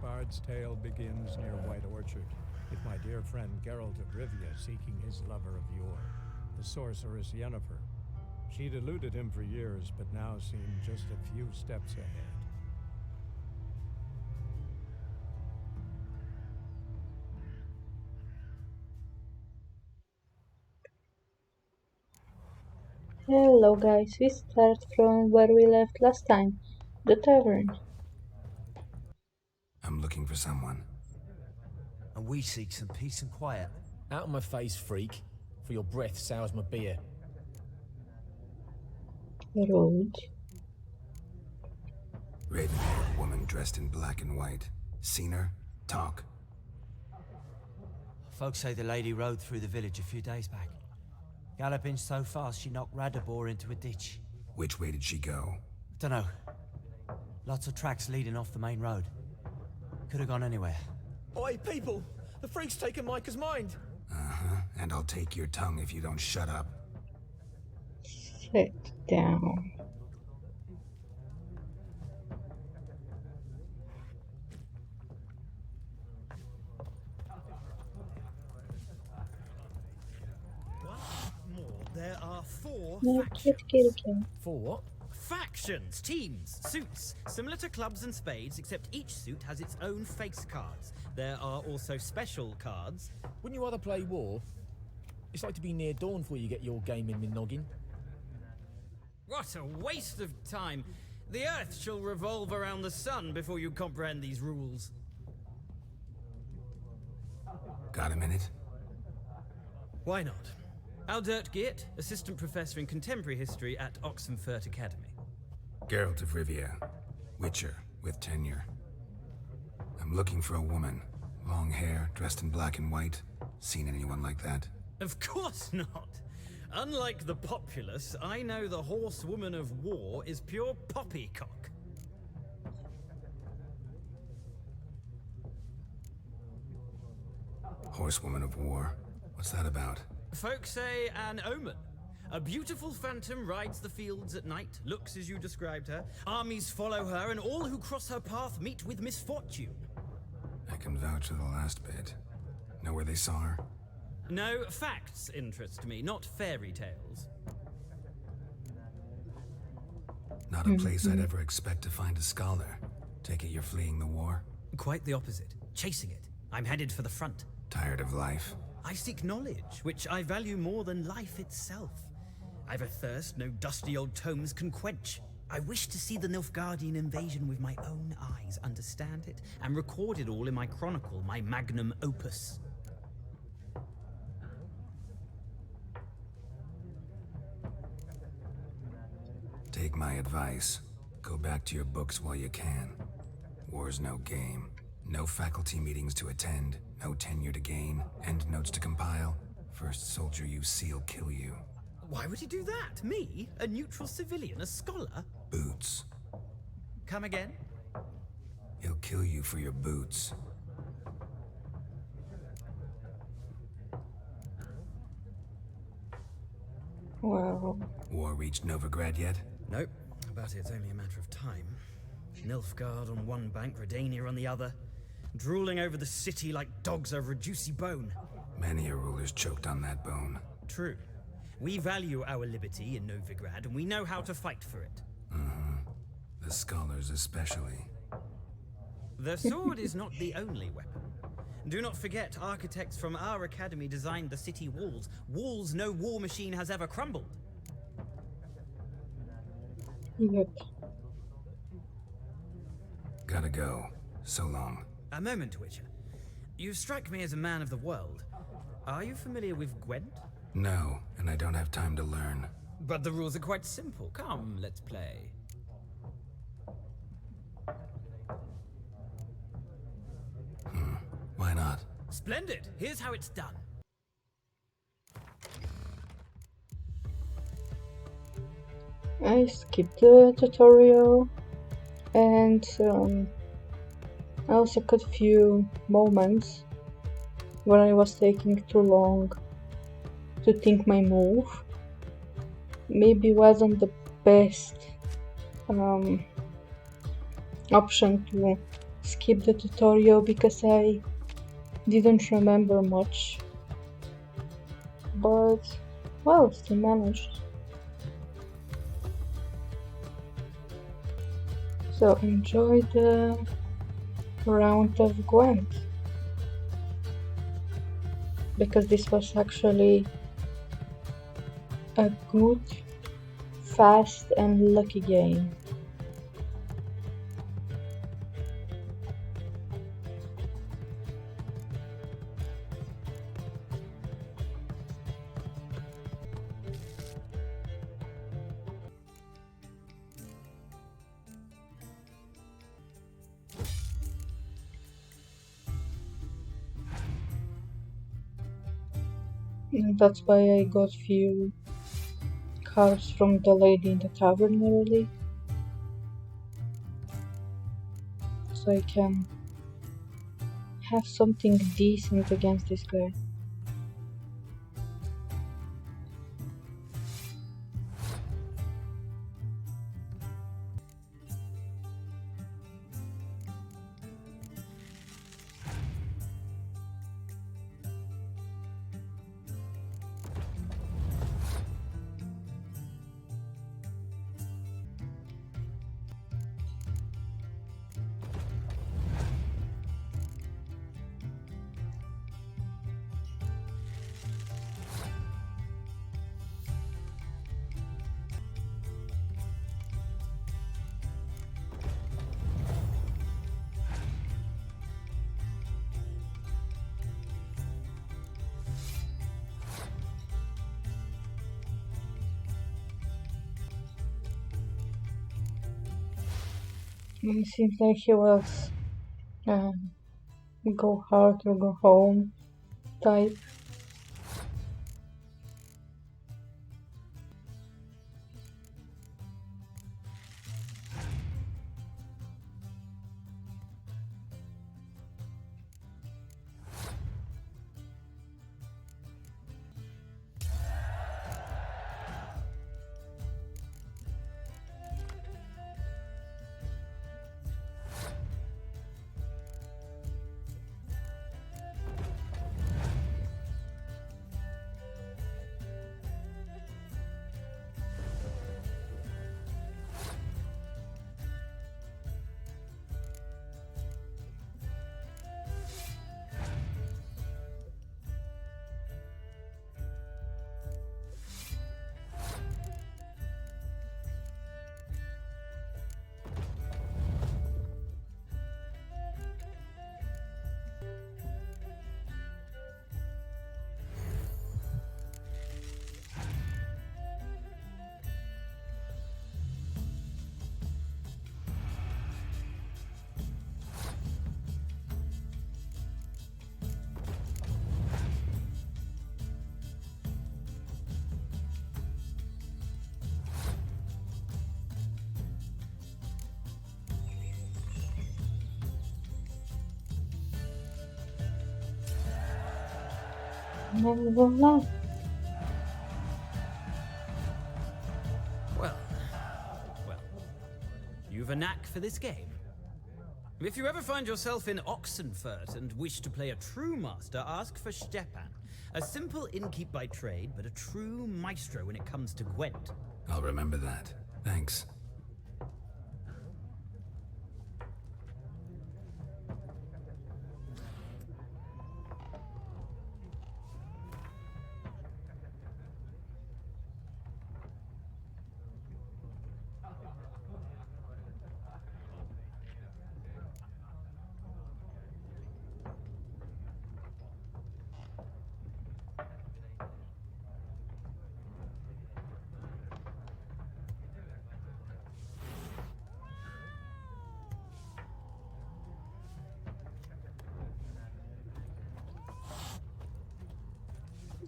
bard's tale begins near White Orchard, with my dear friend Geralt of Rivia seeking his lover of yore, the sorceress Yennefer. She'd eluded him for years, but now seemed just a few steps ahead. Hello guys, we start from where we left last time, the tavern. I'm looking for someone. And we seek some peace and quiet. Out of my face, freak, for your breath sours my beer. Rude. Raven-haired woman dressed in black and white. Seen her? Talk. Folks say the lady rode through the village a few days back. Galloping so fast she knocked Radabor into a ditch. Which way did she go? Dunno. Lots of tracks leading off the main road. Could have gone anywhere. Oi, people! The freak's taken Micah's mind! Uh-huh, and I'll take your tongue if you don't shut up. Sit down. There are four No, factions. kitty. For what? Factions, teams, suits, similar to clubs and spades, except each suit has its own face cards. There are also special cards. Wouldn't you rather play war? It's like to be near dawn before you get your game in noggin. What a waste of time! The Earth shall revolve around the sun before you comprehend these rules. Got a minute? Why not? Aldert Geert, Assistant Professor in Contemporary History at Oxenfurt Academy. Geralt of Rivia. Witcher, with tenure. I'm looking for a woman. Long hair, dressed in black and white. Seen anyone like that? Of course not! Unlike the populace, I know the horsewoman of war is pure poppycock. Horsewoman of war? What's that about? Folks say an omen. A beautiful phantom rides the fields at night, looks as you described her. Armies follow her, and all who cross her path meet with misfortune. I can vouch for the last bit. Know where they saw her? No, facts interest me, not fairy tales. Not a place I'd ever expect to find a scholar. Take it you're fleeing the war? Quite the opposite. Chasing it. I'm headed for the front. Tired of life? I seek knowledge, which I value more than life itself. I've a thirst no dusty old tomes can quench. I wish to see the Nilfgaardian invasion with my own eyes, understand it, and record it all in my chronicle, my magnum opus. Take my advice. Go back to your books while you can. War's no game. No faculty meetings to attend, no tenure to gain, endnotes to compile. First soldier you see'll kill you. Why would he do that? Me? A neutral civilian? A scholar? Boots. Come again? He'll kill you for your boots. Wow. War reached Novigrad yet? Nope, but it's only a matter of time. Nilfgaard on one bank, Redania on the other. Drooling over the city like dogs over a juicy bone. Many a ruler's choked on that bone. True. We value our liberty in Novigrad, and we know how to fight for it. The scholars especially. The sword is not the only weapon. Do not forget, architects from our academy designed the city walls. Walls no war machine has ever crumbled. Yep. Gotta go. So long. A moment, Witcher. You strike me as a man of the world. Are you familiar with Gwent? No, and I don't have time to learn. But the rules are quite simple. Come, let's play. Why not? Splendid! Here's how it's done. I skipped the tutorial and I also cut a few moments where I was taking too long to think my move. Maybe wasn't the best option to skip the tutorial because I didn't remember much. But, well, still managed. So enjoy the round of Gwent. Because this was actually a good, fast and lucky game. And that's why I got few cards from the lady in the tavern early. So I can have something decent against this guy. It seems like he was go hard or go home type. Well, you've a knack for this game. If you ever find yourself in Oxenfurt and wish to play a true master, ask for Stepan. A simple innkeep by trade, but a true maestro when it comes to Gwent. I'll remember that. Thanks.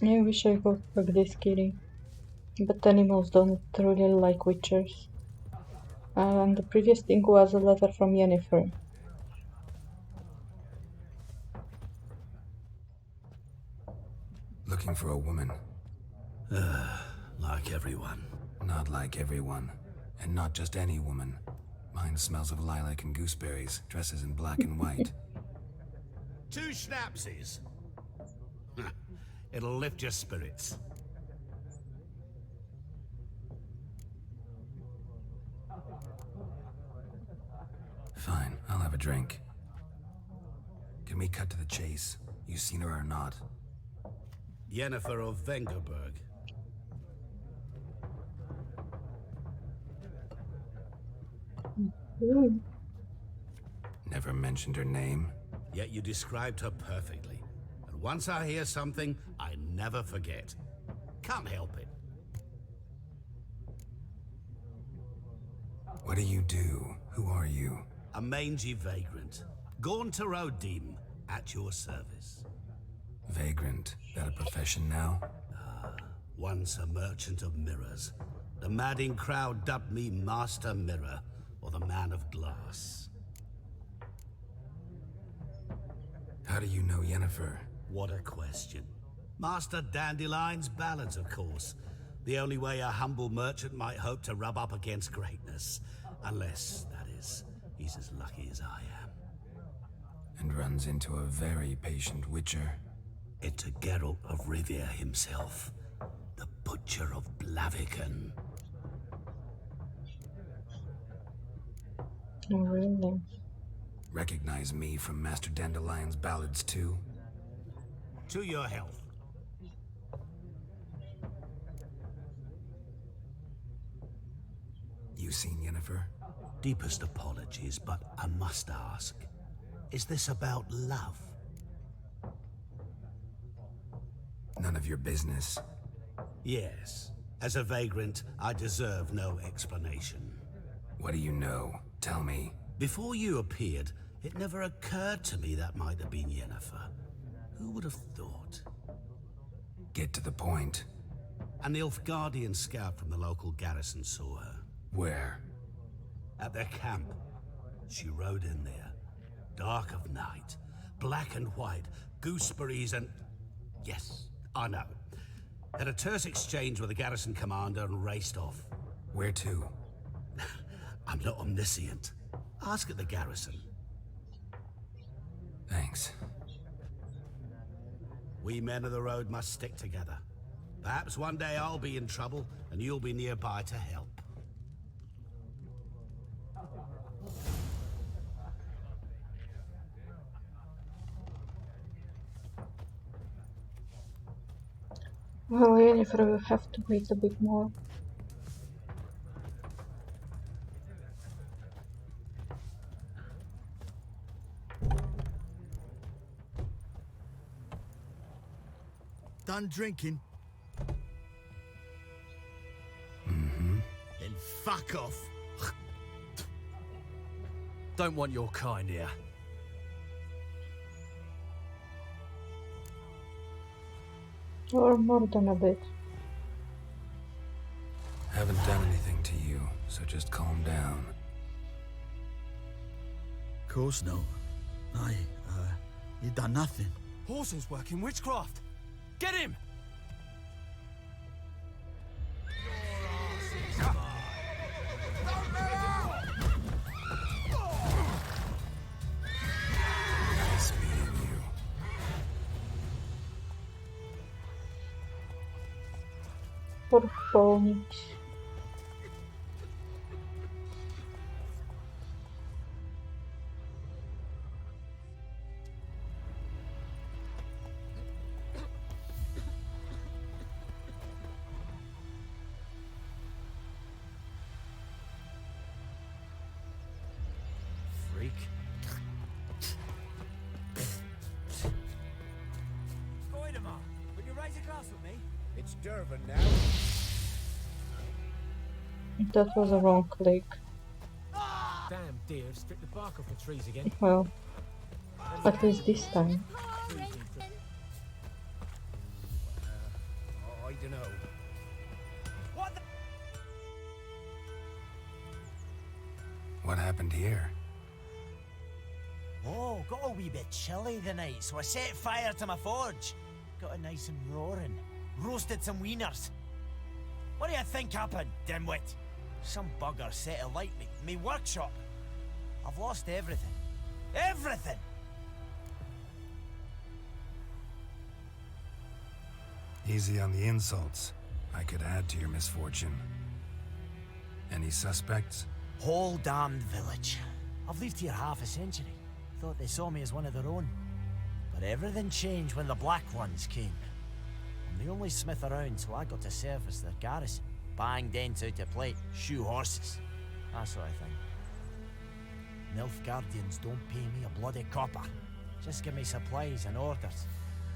I wish I could fuck this kitty. But animals don't really like witchers. And the previous thing was a letter from Yennefer. Looking for a woman. Like everyone. Not like everyone. And not just any woman. Mine smells of lilac and gooseberries, dresses in black and white. 2 schnapsies. It'll lift your spirits. Fine, I'll have a drink. Can we cut to the chase? You seen her or not? Yennefer of Vengerberg. Ooh. Never mentioned her name. Yet you described her perfectly. And once I hear something, I never forget. Can't help it. What do you do? Who are you? A mangy vagrant. Gone to Rodim, at your service. Vagrant. That a profession now? Once a merchant of mirrors. The madding crowd dubbed me Master Mirror, or the Man of Glass. How do you know Yennefer? What a question. Master Dandelion's ballads, of course. The only way a humble merchant might hope to rub up against greatness. Unless, that is, he's as lucky as I am. And runs into a very patient witcher. It's a Geralt of Rivia himself. The Butcher of Blaviken. Oh, really? Recognize me from Master Dandelion's ballads too? To your health. You seen Yennefer? Deepest apologies, but I must ask. Is this about love? None of your business. Yes. As a vagrant, I deserve no explanation. What do you know? Tell me. Before you appeared, it never occurred to me that might have been Yennefer. Who would have thought? Get to the point. An Nilfgaardian scout from the local garrison saw her. Where? At their camp. She rode in there. Dark of night. Black and white. Gooseberries and... Yes, I know. Had a terse exchange with the garrison commander and raced off. Where to? I'm not omniscient. Ask at the garrison. Thanks. We men of the road must stick together. Perhaps one day I'll be in trouble and you'll be nearby to help. Well, Yennefer will have to wait a bit more. Done drinking? Mm-hmm. Then fuck off. Don't want your kind here. Or more than a bit. Haven't done anything to you, so just calm down. Course no. You done nothing. Paw-some's working witchcraft. Get him! Nice meeting you. Por ponies. Freak. Voidemar, would you raise a glass with me? It's Dervin now. That was a wrong click. Damn deer, stripped the bark off the trees again. Well, at least this time. I don't know. What the? What happened here? Oh, got a wee bit chilly the night, so I set fire to my forge. Got it nice and roaring. Roasted some wieners. What do you think happened, dimwit? Some bugger set alight me workshop. I've lost everything. Everything! Easy on the insults. I could add to your misfortune. Any suspects? Whole damned village. I've lived here half a century. Thought they saw me as one of their own. But everything changed when the Black Ones came. I'm the only smith around, so I got to service their garrison. Bang dents out of plate, shoe horses. That sort of thing. Nilfgaardians don't pay me a bloody copper. Just give me supplies and orders.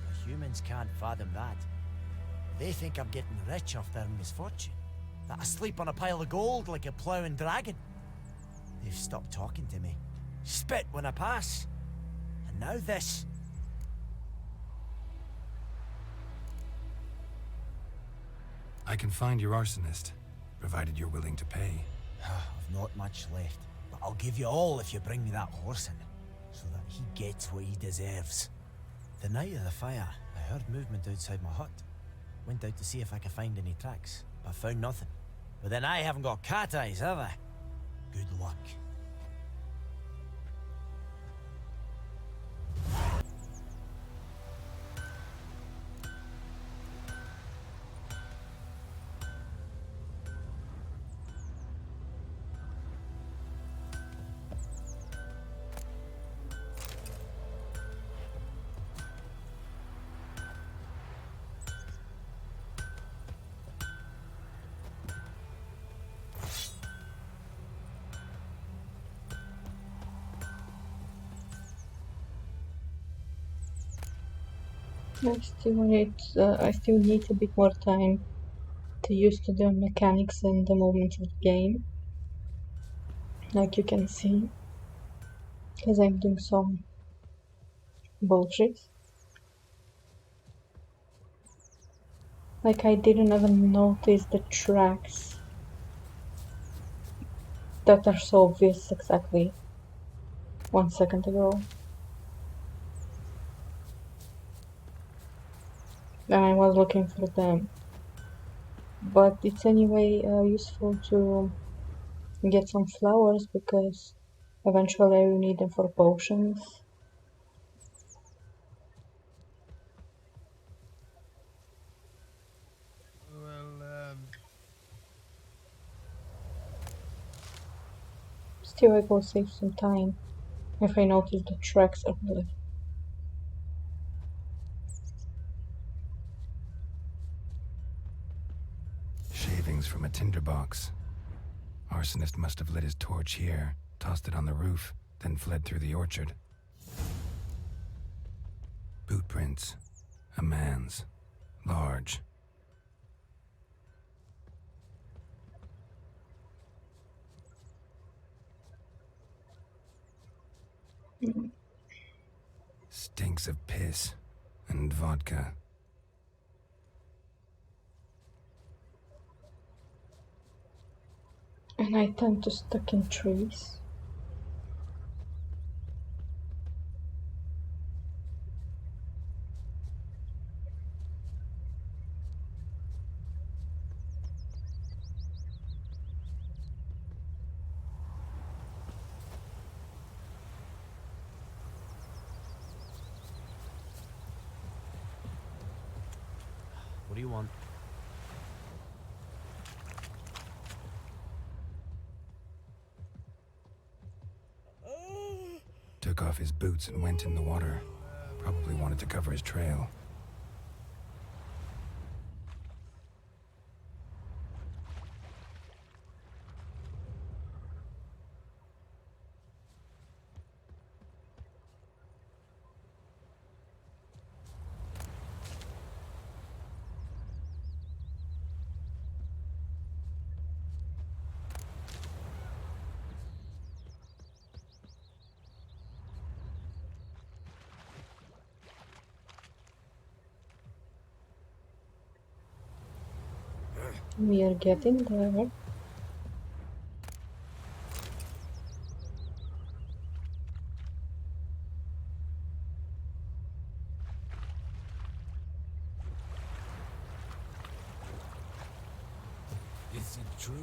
But humans can't fathom that. They think I'm getting rich off their misfortune. That I sleep on a pile of gold like a ploughing dragon. They've stopped talking to me. Spit when I pass. And now this. I can find your arsonist, provided you're willing to pay. I've not much left, but I'll give you all if you bring me that horse in, so that he gets what he deserves. The night of the fire, I heard movement outside my hut. Went out to see if I could find any tracks, but found nothing. But then I haven't got cat eyes, have I? Good luck. I still need a bit more time to use to the mechanics and the movements of the game, like you can see, because I'm doing some bullshit. Like I didn't even notice the tracks that are so obvious exactly 1 second ago. And I was looking for them. But it's anyway useful to get some flowers because eventually I will need them for potions. Still, I will save some time if I notice the tracks early. Shavings from a tinderbox. Arsonist must have lit his torch here, tossed it on the roof, then fled through the orchard. Boot prints. A man's. Large. Stinks of piss and vodka. And I tend to stuck in trees. What do you want? Took off his boots and went in the water. Probably wanted to cover his trail. We are getting there. Is it true?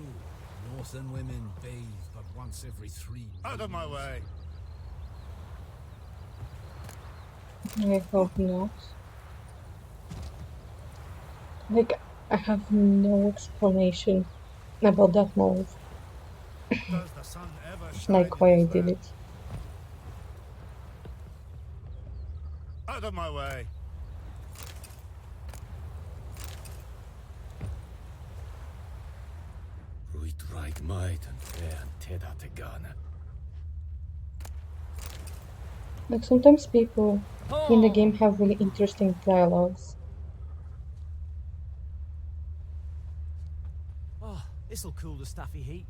Northern women bathe but once every 3 Out of my years. way. I hope not. Like, I have no explanation about that move. Does the sun ever shine Like, why in I this did land? it. Out of my way. Ruit right might and fair and teda te gana. Like, sometimes people in the game have really interesting dialogues. Oh, this'll cool the stuffy heat.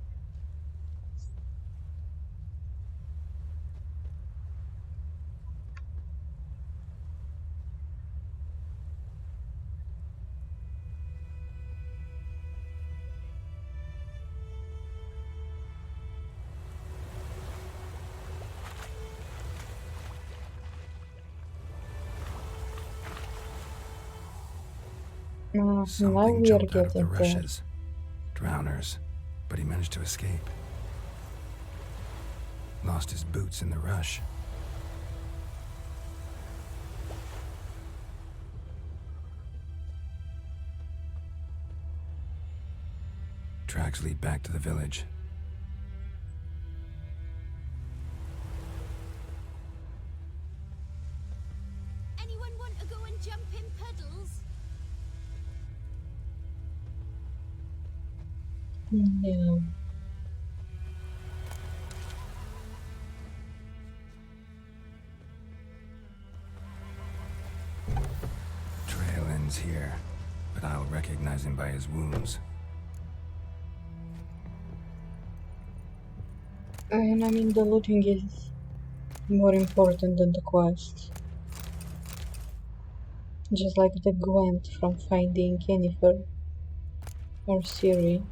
Now Something we are jumped out of the getting there. rushes. Drowners. But he managed to escape. Lost his boots in the rush. Tracks lead back to the village. Anyone want to go and jump in puddles? No. Trail ends here, but I'll recognize him by his wounds. And I mean, the looting is more important than the quest. Just like the Gwent from finding Yennefer or Ciri.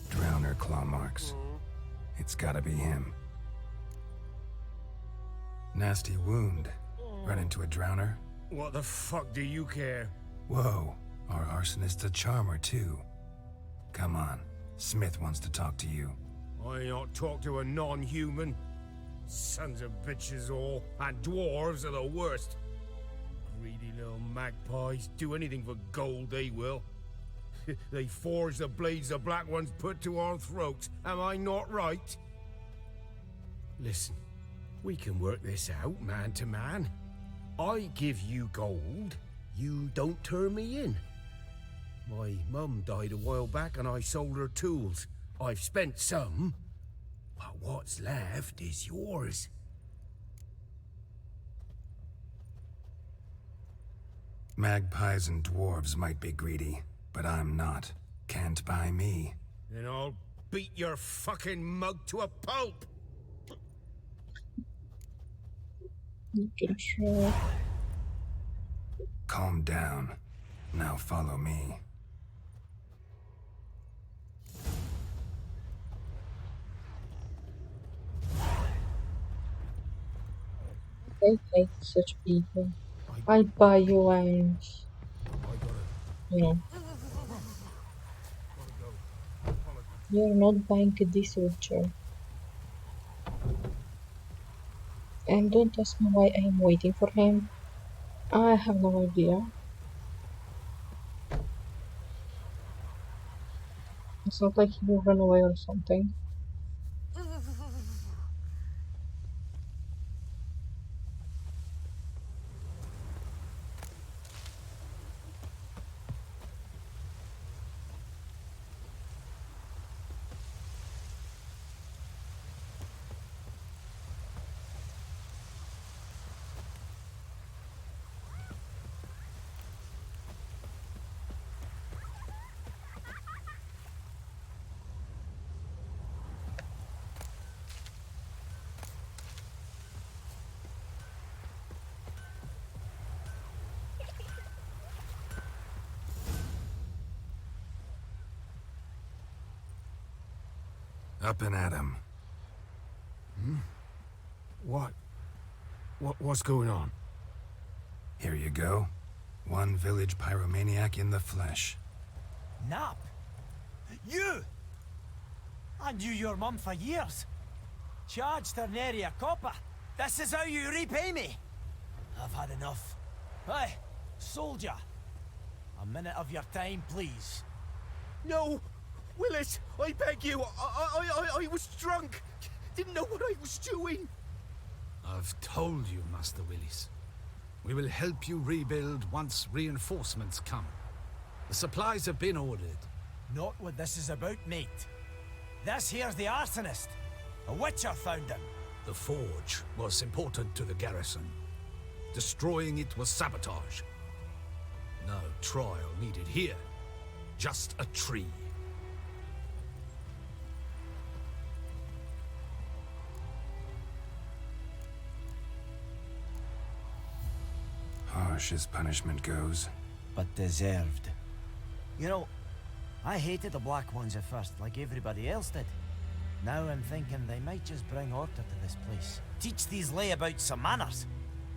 Drowner claw marks. It's gotta be him. Nasty wound. Run into a drowner? What the fuck do you care? Whoa, our arsonist's a charmer too. Come on, Smith wants to talk to you. I ain't not talk to a non-human. Sons of bitches all, and dwarves are the worst. Greedy little magpies, do anything for gold they will. They forge the blades the black ones put to our throats, am I not right? Listen, we can work this out man to man. I give you gold, you don't turn me in. My mum died a while back and I sold her tools. I've spent some, but what's left is yours. Magpies and dwarves might be greedy, but I'm not. Can't buy me. Then I'll beat your fucking mug to a pulp! You can try. Calm down. Now follow me. I hate such people. I buy you and, you know, you're not buying this Witcher. And don't ask me why I'm waiting for him. I have no idea. It's not like he will run away or something. Up and at 'em. What's going on? Here you go. One village pyromaniac in the flesh. Nap? You? I knew your mum for years. Charged her nary a copper. This is how you repay me. I've had enough. Hey, soldier. A minute of your time, please. No! Willis, I beg you. I was drunk. Didn't know what I was doing. I've told you, Master Willis. We will help you rebuild once reinforcements come. The supplies have been ordered. Not what this is about, mate. This here's the arsonist. A witcher found him. The forge was important to the garrison. Destroying it was sabotage. No trial needed here. Just a tree. Harsh as punishment goes. But deserved. You know, I hated the Black Ones at first, like everybody else did. Now I'm thinking they might just bring order to this place. Teach these layabouts some manners.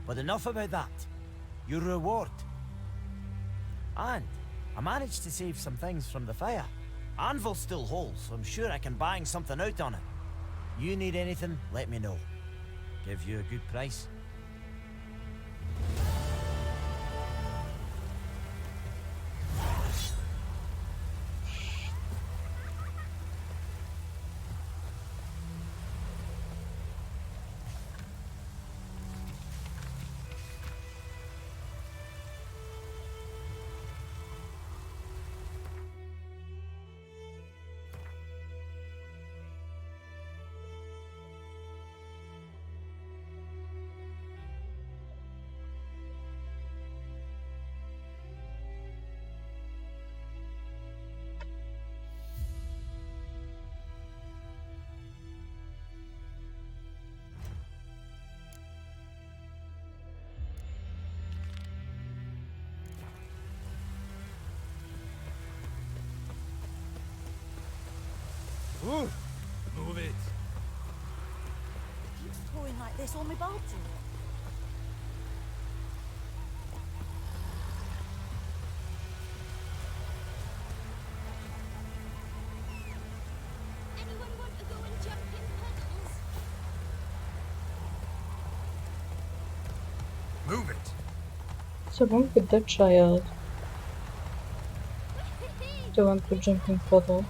But enough about that. Your reward. And I managed to save some things from the fire. Anvil's still whole, so I'm sure I can bang something out on it. You need anything, let me know. Give you a good price. Ooh, move it. Keeps pouring like this on my bathroom. Anyone want to go and jump in puddles? Move it! So wrong with that child? They want to jump in puddles.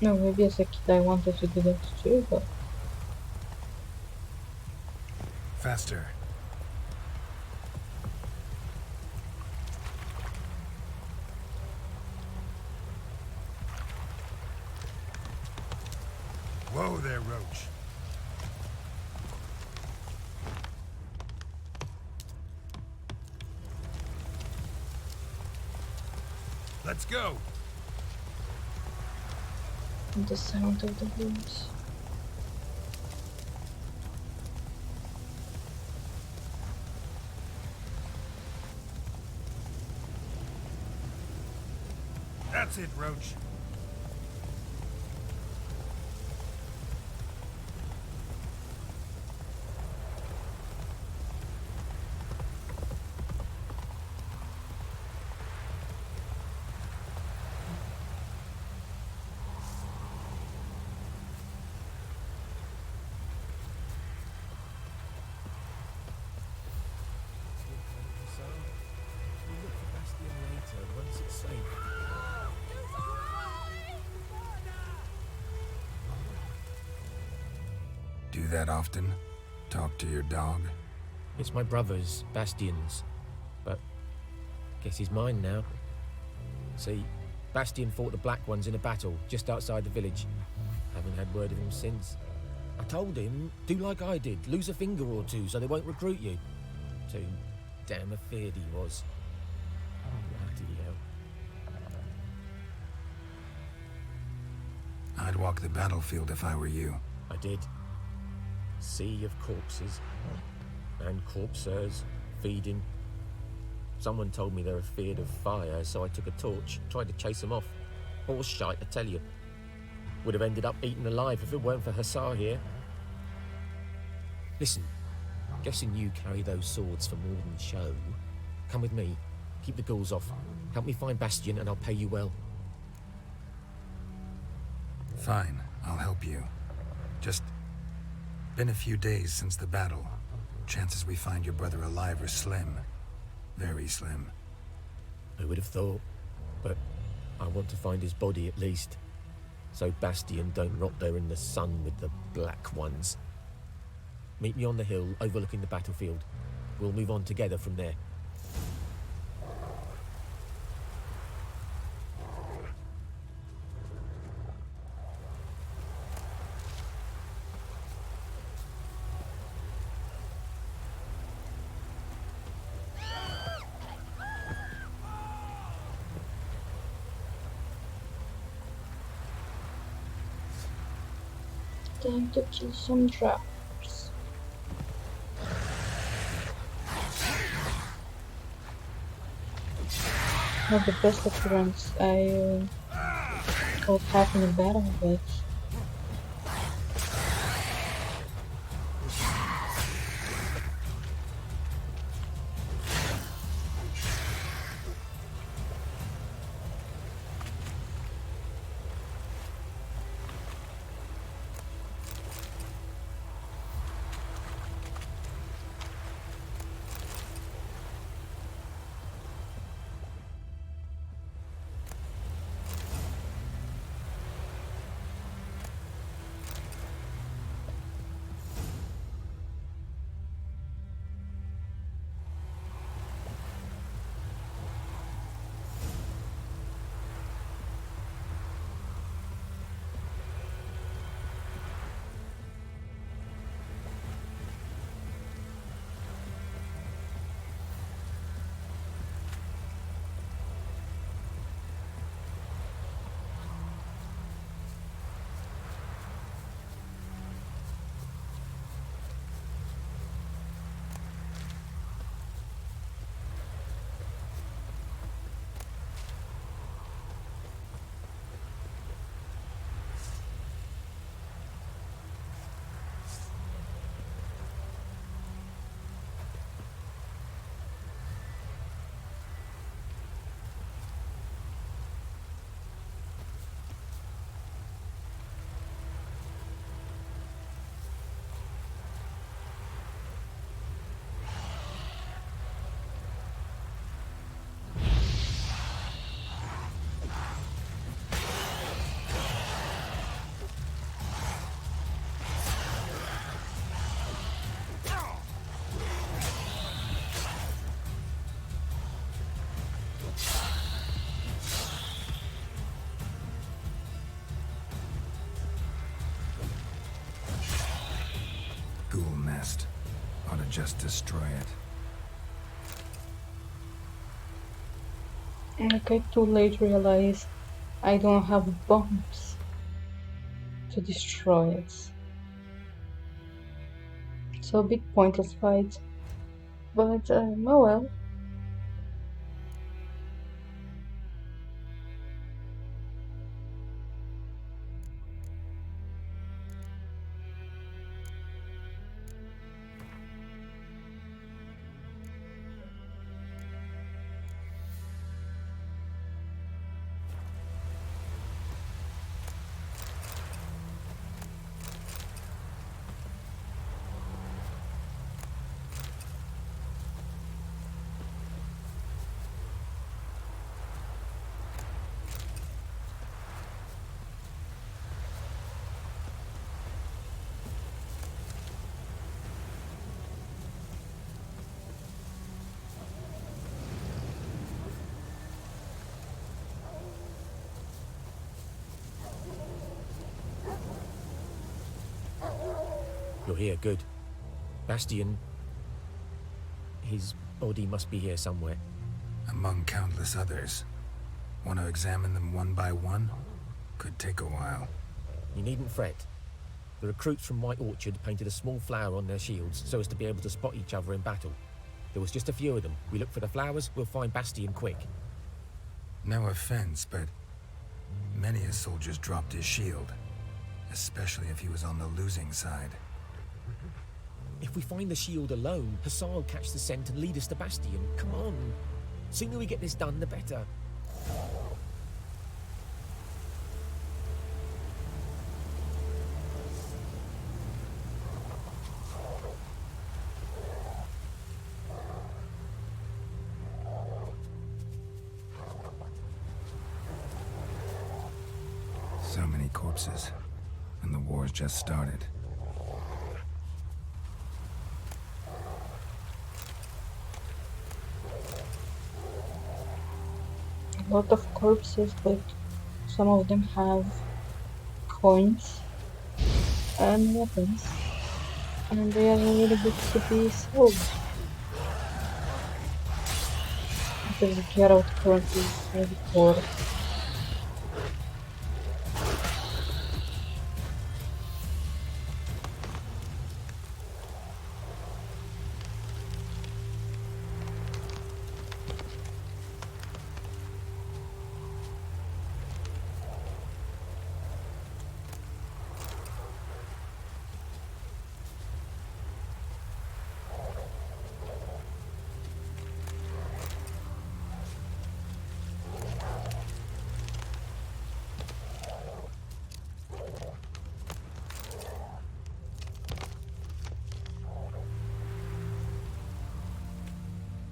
No, maybe as a kid I wanted to do that too, but... Faster. Whoa there, Roach. Let's go! And the sound of the booms. That's it, Roach. We'll look for Bastion later, once it's safe. Do that often? Talk to your dog? It's my brother's, Bastion's. But guess he's mine now. See, Bastion fought the Black Ones in a battle just outside the village. Haven't had word of him since. I told him, do like I did, lose a finger or two so they won't recruit you. Too damn afeard he was. Bloody hell. I'd walk the battlefield if I were you. I did. Sea of corpses. And corpsers, feeding. Someone told me they were feared of fire, so I took a torch, tried to chase them off. All shite, I tell you. Would have ended up eaten alive if it weren't for Hussar here. Listen, guessing you carry those swords for more than show. Come with me. Keep the ghouls off. Help me find Bastion and I'll pay you well. Fine, I'll help you. Just been a few days since the battle. Chances we find your brother alive are slim. Very slim. I would have thought, but I want to find his body at least. So Bastion don't rot there in the sun with the black ones. Meet me on the hill overlooking the battlefield. We'll move on together from there. Time to kill some trappers. Not the best appearance I would have in a battle, but Ghoul nest. Ought to just destroy it. okay, too late realize I don't have bombs to destroy it. So a bit pointless fight, but oh well. You're here, good. Bastion... his body must be here somewhere. Among countless others. Want to examine them one by one? Could take a while. You needn't fret. The recruits from White Orchard painted a small flower on their shields so as to be able to spot each other in battle. There was just a few of them. We look for the flowers, we'll find Bastion quick. No offense, but Many a soldier's dropped his shield, especially if he was on the losing side. If we find the shield alone, Hussar will catch the scent and lead us to Bastion. Come on. Sooner we get this done, the better. So many corpses, and the war's just started. A lot of corpses, but some of them have coins and weapons, and they are really good to be sold. Because Geralt currently is really poor.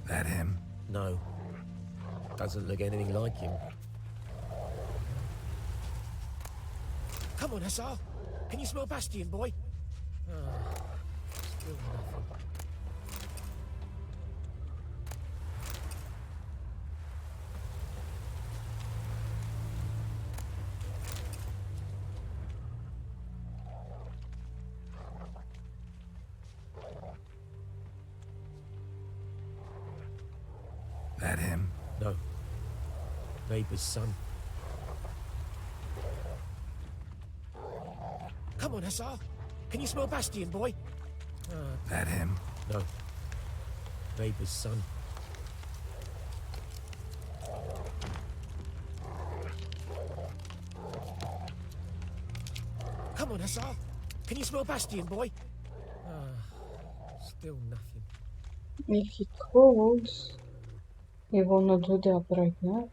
That him? No. Doesn't look anything like him. Come on, Hussar. Can you smell Bastion, boy? Still nothing. That him? No. Neighbour's son. Come on, Hussar. Can you smell Bastion, boy? That him? No. Neighbour's son. Come on, Hussar. Can you smell Bastion, boy? Still nothing. If he calls, he will not do that right now.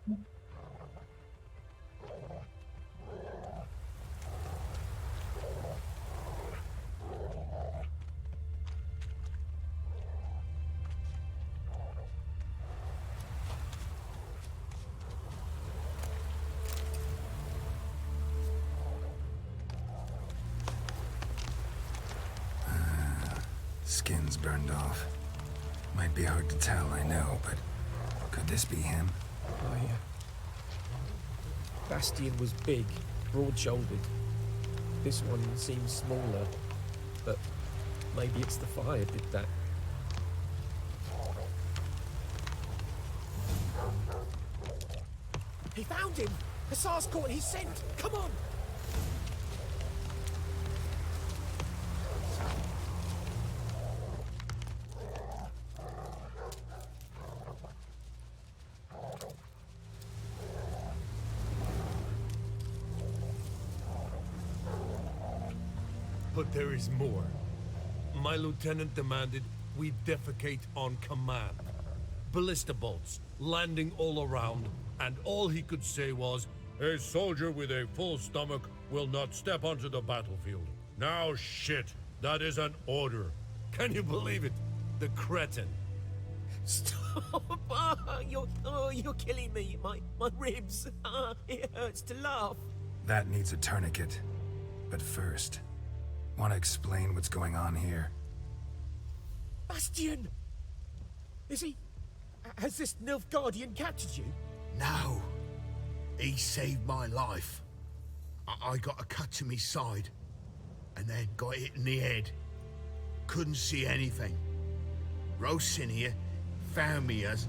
Skin's burned off. Might be hard to tell, I know, but could this be him? Oh, yeah. Bastion was big, broad-shouldered. This one seems smaller, but maybe it's the fire did that. He found him! Hussar's caught his scent! Come on! But there is more. My lieutenant demanded we defecate on command. Ballista bolts, landing all around, and all he could say was, "A soldier with a full stomach will not step onto the battlefield." Now shit, that is an order. Can you believe it? The cretin. Stop! You're killing me. My ribs. It hurts to laugh. That needs a tourniquet. But first, want to explain what's going on here? Bastion! Is he... Has this Nilfgaardian captured you? No. He saved my life. I got a cut to me side, and then got hit in the head. Couldn't see anything. Rosin here found me as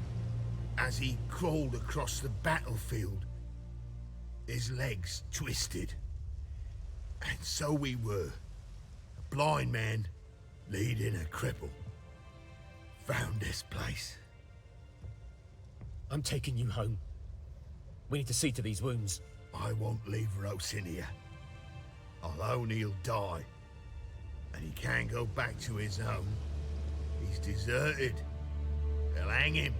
he crawled across the battlefield. His legs twisted. And so we were. A blind man leading a cripple. Found this place. I'm taking you home. We need to see to these wounds. I won't leave Rose in here. I'll own he'll die. And he can't go back to his own. He's deserted. They'll hang him.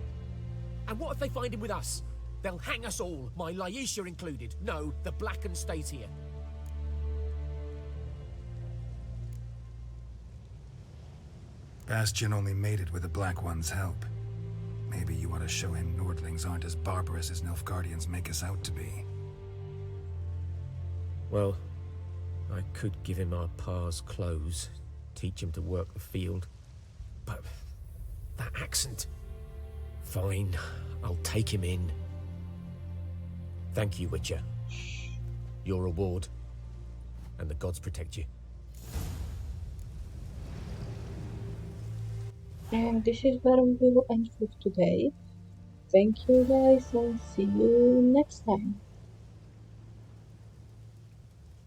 And what if they find him with us? They'll hang us all, my Laisha included. No, the Blacken stays here. Bastion only made it with the Black One's help. Maybe you ought to show him Nordlings aren't as barbarous as Nilfgaardians make us out to be. Well, I could give him our pa's clothes, teach him to work the field. But that accent... Fine, I'll take him in. Thank you, Witcher. Your reward. And the gods protect you. And this is where we will end for today. Thank you guys and see you next time.